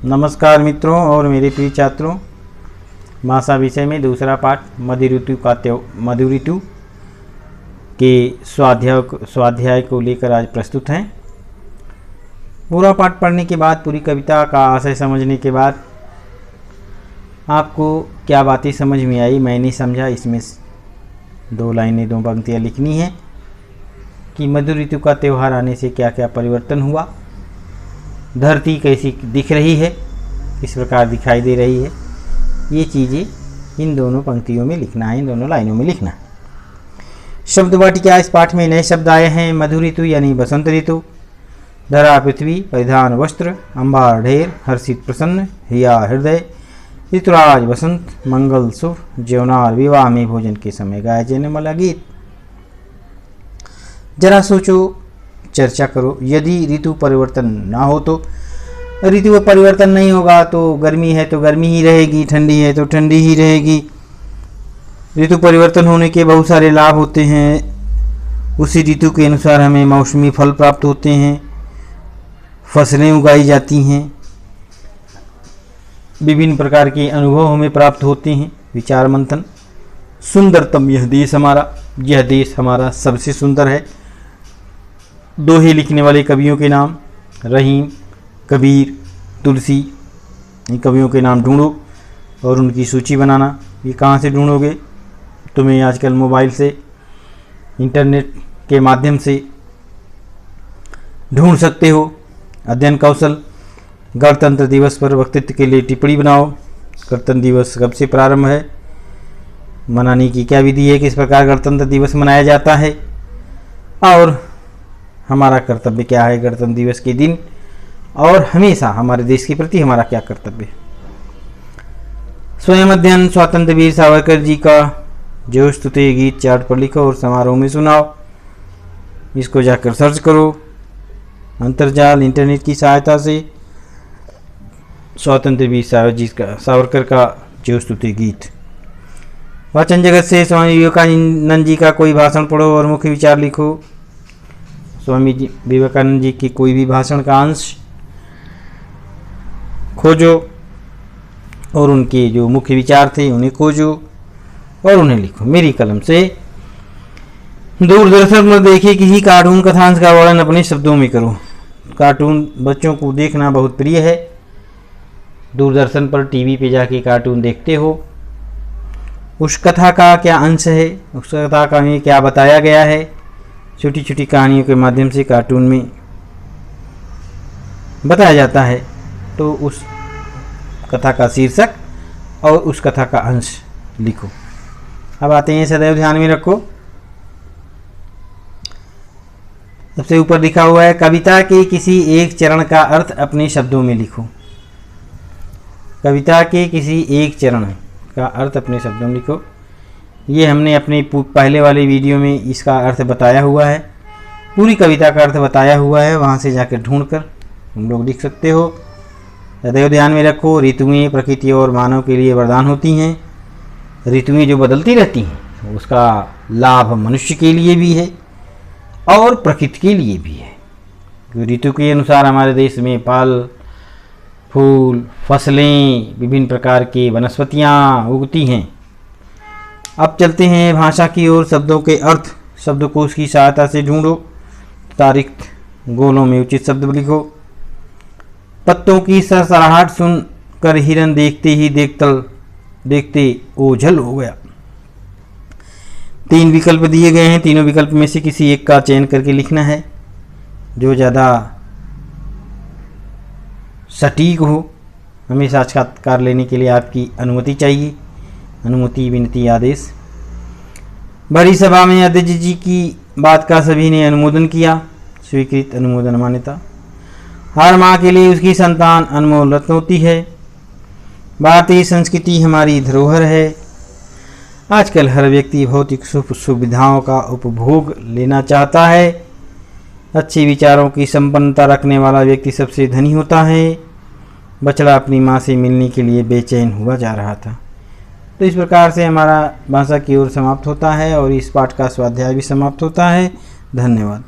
नमस्कार मित्रों और मेरे प्रिय छात्रों, भाषा विषय में दूसरा पाठ मधुर ऋतु के स्वाध्याय को लेकर आज प्रस्तुत हैं। पूरा पाठ पढ़ने के बाद, पूरी कविता का आशय समझने के बाद आपको क्या बातें समझ में आई, मैंने समझा इसमें 2 लाइनें 2 पंक्तियाँ लिखनी है कि मधुर ऋतु का त्यौहार आने से क्या क्या परिवर्तन हुआ, धरती कैसी दिख रही है, किस प्रकार दिखाई दे रही है। ये चीज़ें इन दोनों पंक्तियों में लिखना है, इन दोनों लाइनों में लिखना है। शब्द वाटिका, इस पाठ में नए शब्द आए हैं। मधुर ऋतु यानी बसंत ऋतु, धरा पृथ्वी परिधान वस्त्र, अंबार ढेर हर्षित प्रसन्न, हिया हृदय, ऋतुराज बसंत, मंगल शुभ, ज्योनार विवाह में भोजन के समय गाया जाने वाला गीत। जरा सोचो, चर्चा करो। यदि ऋतु परिवर्तन ना हो तो, ऋतु में परिवर्तन नहीं होगा तो गर्मी है तो गर्मी ही रहेगी, ठंडी है तो ठंडी ही रहेगी। ऋतु परिवर्तन होने के बहुत सारे लाभ होते हैं। उसी ऋतु के अनुसार हमें मौसमी फल प्राप्त होते हैं, फसलें उगाई जाती हैं, विभिन्न प्रकार के अनुभव हमें प्राप्त होते हैं। विचार मंथन। सुंदरतम यह देश हमारा सबसे सुंदर है। दोहे लिखने वाले कवियों के नाम: रहीम, कबीर, तुलसी। इन कवियों के नाम ढूंढो और उनकी सूची बनाना। ये कहाँ से ढूंढोगे? तुम्हें आजकल मोबाइल से, इंटरनेट के माध्यम से ढूंढ सकते हो। अध्ययन कौशल। गणतंत्र दिवस पर वक्तृत्व के लिए टिप्पणी बनाओ। गणतंत्र दिवस कब से प्रारंभ है, मनाने की क्या विधि है, किस प्रकार गणतंत्र दिवस मनाया जाता है और हमारा कर्तव्य क्या है गणतंत्र दिवस के दिन, और हमेशा हमारे देश के प्रति हमारा क्या कर्तव्य है। स्वयं अध्ययन। स्वतंत्र वीर सावरकर जी का जो स्तुति गीत चार्ट पर लिखो और समारोह में सुनाओ। इसको जाकर सर्च करो अंतर्जाल, इंटरनेट की सहायता से। स्वतंत्र वीर सावरकर का जो स्तुति गीत। वाचन जगत से स्वामी विवेकानंद जी का कोई भाषण पढ़ो और मुख्य विचार लिखो। स्वामी विवेकानंद जी की कोई भी भाषण का अंश खोजो और उनके जो मुख्य विचार थे उन्हें खोजो और उन्हें लिखो मेरी कलम से। दूरदर्शन पर देखे किसी कार्टून कथांश का वर्णन अपने शब्दों में करो। कार्टून बच्चों को देखना बहुत प्रिय है। दूरदर्शन पर टीवी पे जाके कार्टून देखते हो, उस कथा का क्या अंश है, उस कथा का में क्या बताया गया है। छोटी छोटी कहानियों के माध्यम से कार्टून में बताया जाता है, तो उस कथा का शीर्षक और उस कथा का अंश लिखो। अब आते हैं, सदैव ध्यान में रखो। सबसे ऊपर लिखा हुआ है, कविता के किसी एक चरण का अर्थ अपने शब्दों में लिखो। कविता के किसी एक चरण का अर्थ अपने शब्दों में लिखो। ये हमने अपने पहले वाले वीडियो में इसका अर्थ बताया हुआ है, पूरी कविता का अर्थ बताया हुआ है, वहाँ से जाकर ढूंढकर तुम लोग लिख सकते हो। सदैव ध्यान में रखो, ऋतुएं प्रकृति और मानव के लिए वरदान होती हैं। ऋतुएं जो बदलती रहती हैं उसका लाभ मनुष्य के लिए भी है और प्रकृति के लिए भी है। ऋतु के अनुसार हमारे देश में फल, फूल, फसलें, विभिन्न प्रकार की वनस्पतियाँ उगती हैं। अब चलते हैं भाषा की ओर। शब्दों के अर्थ शब्दकोश की सहायता से ढूंढो। तारीख गोलों में उचित शब्द लिखो। पत्तों की सरसराहट सुन कर हिरन देखते ही देखते ओझल हो गया। 3 विकल्प दिए गए हैं, तीनों विकल्प में से किसी एक का चयन करके लिखना है जो ज़्यादा सटीक हो। हमें साक्षात्कार लेने के लिए आपकी अनुमति चाहिए। अनुमति, विनती, आदेश। बड़ी सभा में अध्यक्ष जी की बात का सभी ने अनुमोदन किया। स्वीकृत, अनुमोदन, मान्यता। हर माँ के लिए उसकी संतान अनमोल रत्न होती है। भारतीय संस्कृति हमारी धरोहर है। आजकल हर व्यक्ति भौतिक सुख सुविधाओं का उपभोग लेना चाहता है। अच्छे विचारों की संपन्नता रखने वाला व्यक्ति सबसे धनी होता है। बछड़ा अपनी माँ से मिलने के लिए बेचैन हुआ जा रहा था। तो इस प्रकार से हमारा भाषा की ओर समाप्त होता है और इस पाठ का स्वाध्याय भी समाप्त होता है। धन्यवाद।